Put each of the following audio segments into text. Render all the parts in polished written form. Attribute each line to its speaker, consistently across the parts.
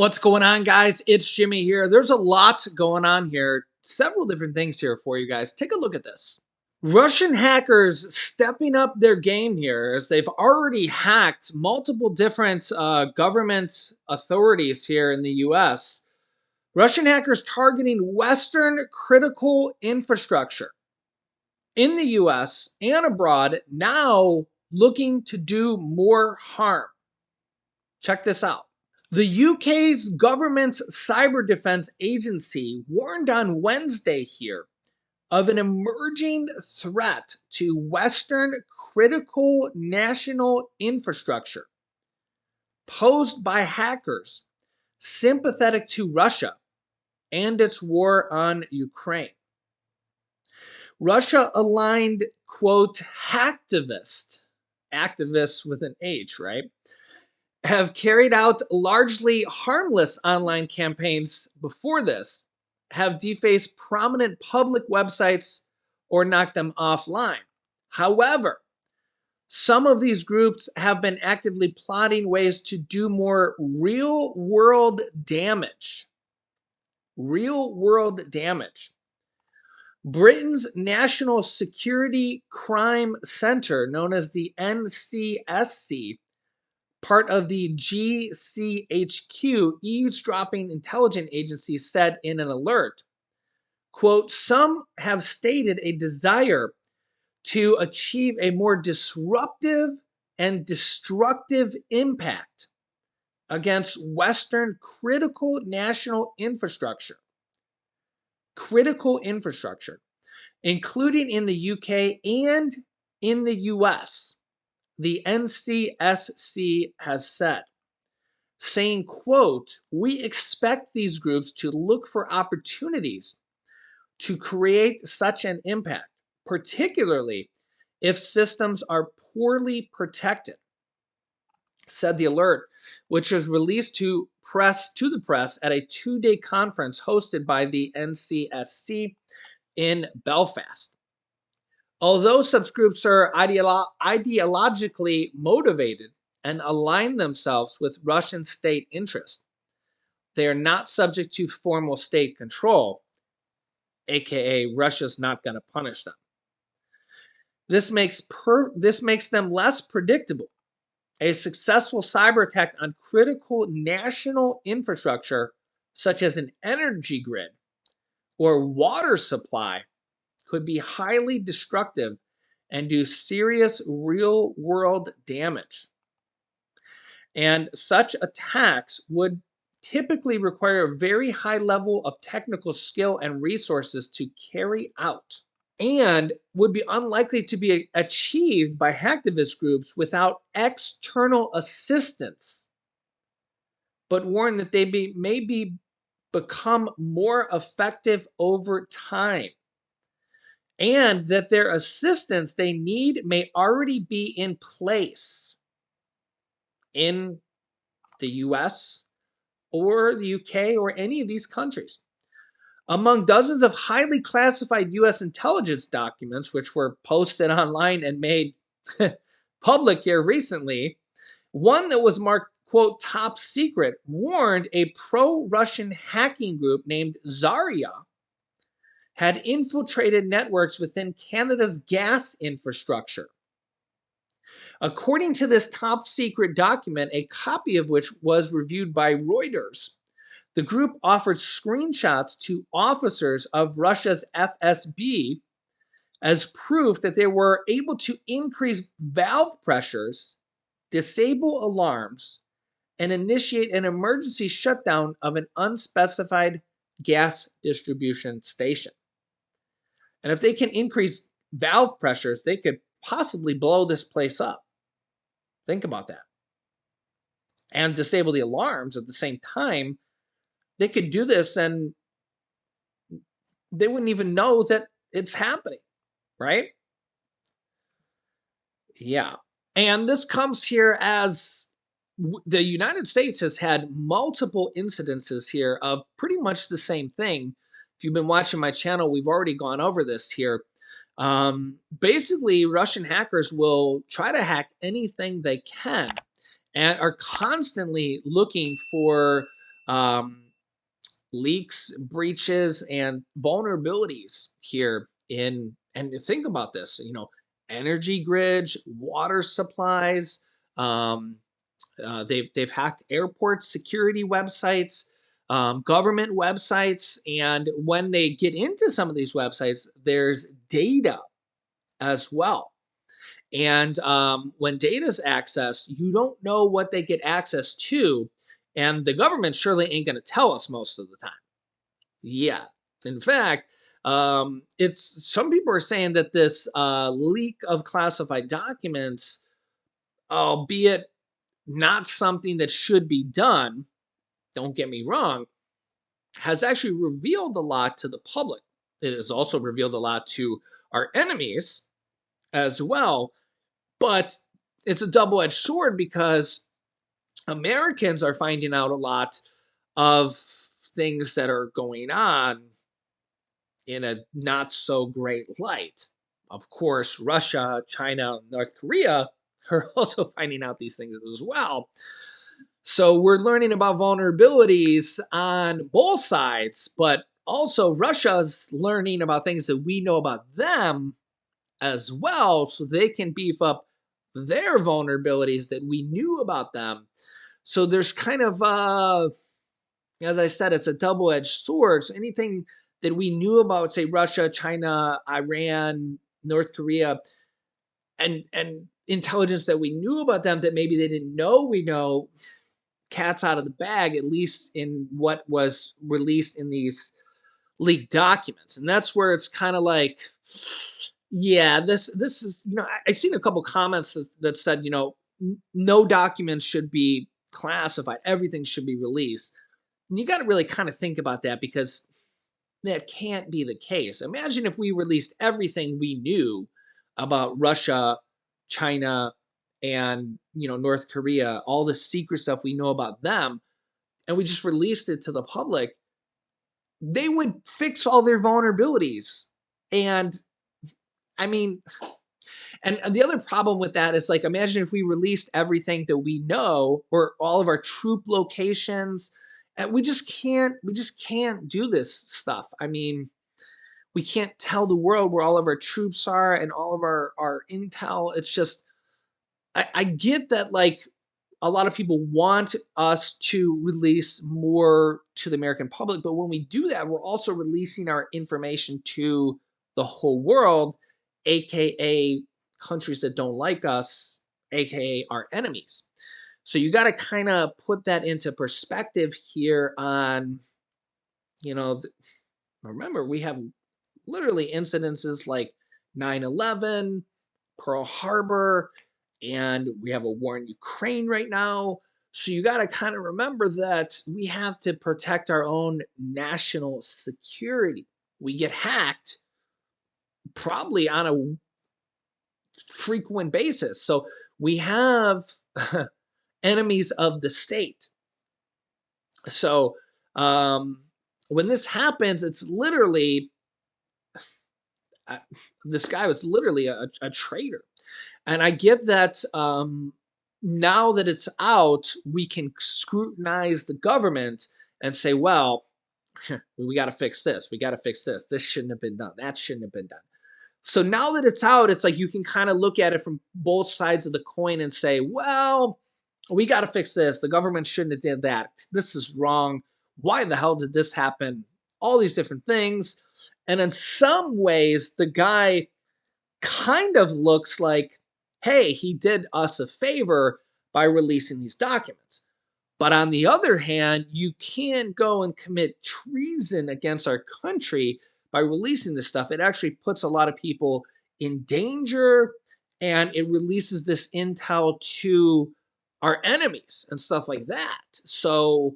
Speaker 1: What's going on, guys? It's Jimmy here. There's a lot going on here. Several different things here for you guys. Take a look at this. Russian hackers stepping up their game here as they've already hacked multiple different government authorities here in the US. Russian hackers targeting Western critical infrastructure in the US and abroad, now looking to do more harm. Check this out. The UK's government's cyber defense agency warned on Wednesday here of an emerging threat to Western critical national infrastructure posed by hackers sympathetic to Russia and its war on Ukraine. Russia aligned, quote, hacktivists with an H, right? Have carried out largely harmless online campaigns before this, have defaced prominent public websites or knocked them offline. However, some of these groups have been actively plotting ways to do more real world damage. Real world damage. Britain's National Security Crime Center, known as the NCSC, part of the GCHQ eavesdropping intelligence agency, said in an alert, quote, some have stated a desire to achieve a more disruptive and destructive impact against Western critical national infrastructure. Critical infrastructure, including in the UK and in the US, the NCSC has said, saying, quote, we expect these groups to look for opportunities to create such an impact, particularly if systems are poorly protected, said the alert, which was released to the press at a 2-day conference hosted by the NCSC in Belfast. Although such groups are ideologically motivated and align themselves with Russian state interests, they are not subject to formal state control, aka Russia's not going to punish them. This makes them less predictable. A successful cyber attack on critical national infrastructure, such as an energy grid or water supply, could be highly destructive and do serious real-world damage. And such attacks would typically require a very high level of technical skill and resources to carry out, and would be unlikely to be achieved by hacktivist groups without external assistance, but warn that they may become more effective over time, and that their assistance they need may already be in place in the US or the UK or any of these countries. Among dozens of highly classified US intelligence documents, which were posted online and made public here recently, one that was marked, quote, top secret, warned a pro-Russian hacking group named Zarya had infiltrated networks within Canada's gas infrastructure. According to this top secret document, a copy of which was reviewed by Reuters, the group offered screenshots to officers of Russia's FSB as proof that they were able to increase valve pressures, disable alarms, and initiate an emergency shutdown of an unspecified gas distribution station. And if they can increase valve pressures, they could possibly blow this place up. Think about that. And disable the alarms at the same time. They could do this and they wouldn't even know that it's happening, right? Yeah. And this comes here as the United States has had multiple incidences here of pretty much the same thing. If you've been watching my channel, we've already gone over this here. Basically, Russian hackers will try to hack anything they can and are constantly looking for um, leaks, breaches, and vulnerabilities here in, and think about this, energy grids, water supplies. Um, they've hacked airport security websites, government websites, and when they get into some of these websites, there's data as well. And when data is accessed, you don't know what they get access to, and the government surely ain't going to tell us most of the time. Yeah. In fact, it's some people are saying that this leak of classified documents, albeit not something that should be done, don't get me wrong, has actually revealed a lot to the public. It has also revealed a lot to our enemies as well. But it's a double edged sword because Americans are finding out a lot of things that are going on in a not so great light. Of course, Russia, China, North Korea are also finding out these things as well. So we're learning about vulnerabilities on both sides, but also Russia's learning about things that we know about them as well, so they can beef up their vulnerabilities that we knew about them. So there's kind of as I said, it's a double-edged sword. So anything that we knew about, say, Russia, China, Iran, North Korea, and intelligence that we knew about them that maybe they didn't know we know, cat's out of the bag, at least in what was released in these leaked documents. And that's where it's kind of like, yeah, this is, I seen a couple comments that said, no documents should be classified, everything should be released. And you got to really kind of think about that, because that can't be the case. Imagine if we released everything we knew about Russia, China, and North Korea, all the secret stuff we know about them, and we just released it to the public. They would fix all their vulnerabilities. And I mean, and the other problem with that is, like, imagine if we released everything that we know, or all of our troop locations, and we just can't do this stuff. I mean, we can't tell the world where all of our troops are and all of our intel. It's just, I get that, like, a lot of people want us to release more to the American public, but when we do that, we're also releasing our information to the whole world, aka countries that don't like us, aka our enemies. So you got to kind of put that into perspective here on, you know, th- remember, we have literally incidences like 9/11, Pearl Harbor, and we have a war in Ukraine right now. So you got to kind of remember that we have to protect our own national security. We get hacked probably on a frequent basis. So we have enemies of the state. So um, when this happens, it's literally, uh, this guy was literally a traitor. And I get that now that it's out, we can scrutinize the government and say, well, we got to fix this. We got to fix this. This shouldn't have been done. That shouldn't have been done. So now that it's out, it's like you can kind of look at it from both sides of the coin and say, well, we got to fix this. The government shouldn't have did that. This is wrong. Why the hell did this happen? All these different things. And in some ways, the guy kind of looks like, hey, he did us a favor by releasing these documents. But on the other hand, you can go and commit treason against our country by releasing this stuff. It actually puts a lot of people in danger, and it releases this intel to our enemies and stuff like that. So,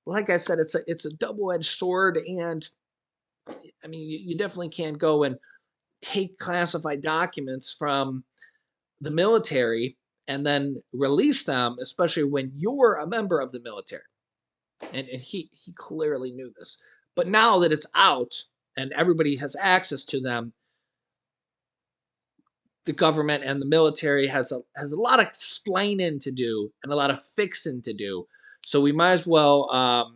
Speaker 1: like I said, it's a double-edged sword, and I mean, you definitely can't go and take classified documents from the military and then release them, especially when you're a member of the military. And he clearly knew this. But now that it's out and everybody has access to them, the government and the military has a lot of explaining to do and a lot of fixing to do. So we might as well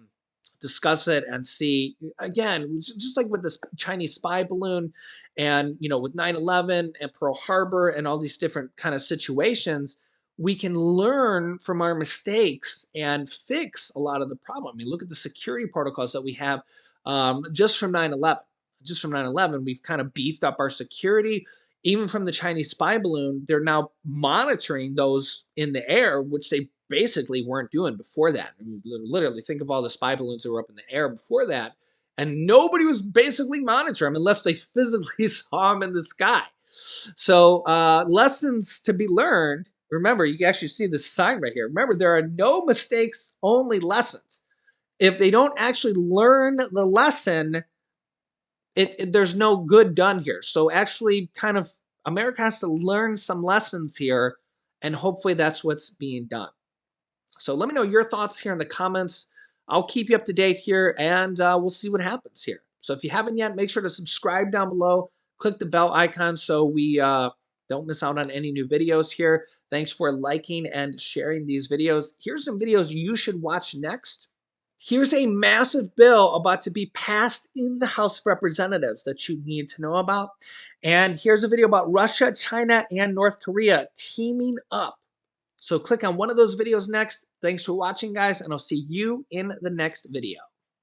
Speaker 1: discuss it and see again, just like with this Chinese spy balloon, and with 9/11 and Pearl Harbor and all these different kind of situations, we can learn from our mistakes and fix a lot of the problem. I mean, look at the security protocols that we have just from 9/11. Just from 9/11, we've kind of beefed up our security. Even from the Chinese spy balloon, they're now monitoring those in the air, which they basically weren't doing before that. I mean, literally, think of all the spy balloons that were up in the air before that, and nobody was basically monitoring them unless they physically saw them in the sky. So, lessons to be learned. Remember, you can actually see the sign right here. Remember, there are no mistakes, only lessons. If they don't actually learn the lesson, there's no good done here. So actually, kind of, America has to learn some lessons here, and hopefully that's what's being done. So let me know your thoughts here in the comments. I'll keep you up to date here, and we'll see what happens here. So if you haven't yet, make sure to subscribe down below. Click the bell icon so we don't miss out on any new videos here. Thanks for liking and sharing these videos. Here's some videos you should watch next. Here's a massive bill about to be passed in the House of Representatives that you need to know about. And here's a video about Russia, China, and North Korea teaming up. So click on one of those videos next. Thanks for watching, guys, and I'll see you in the next video.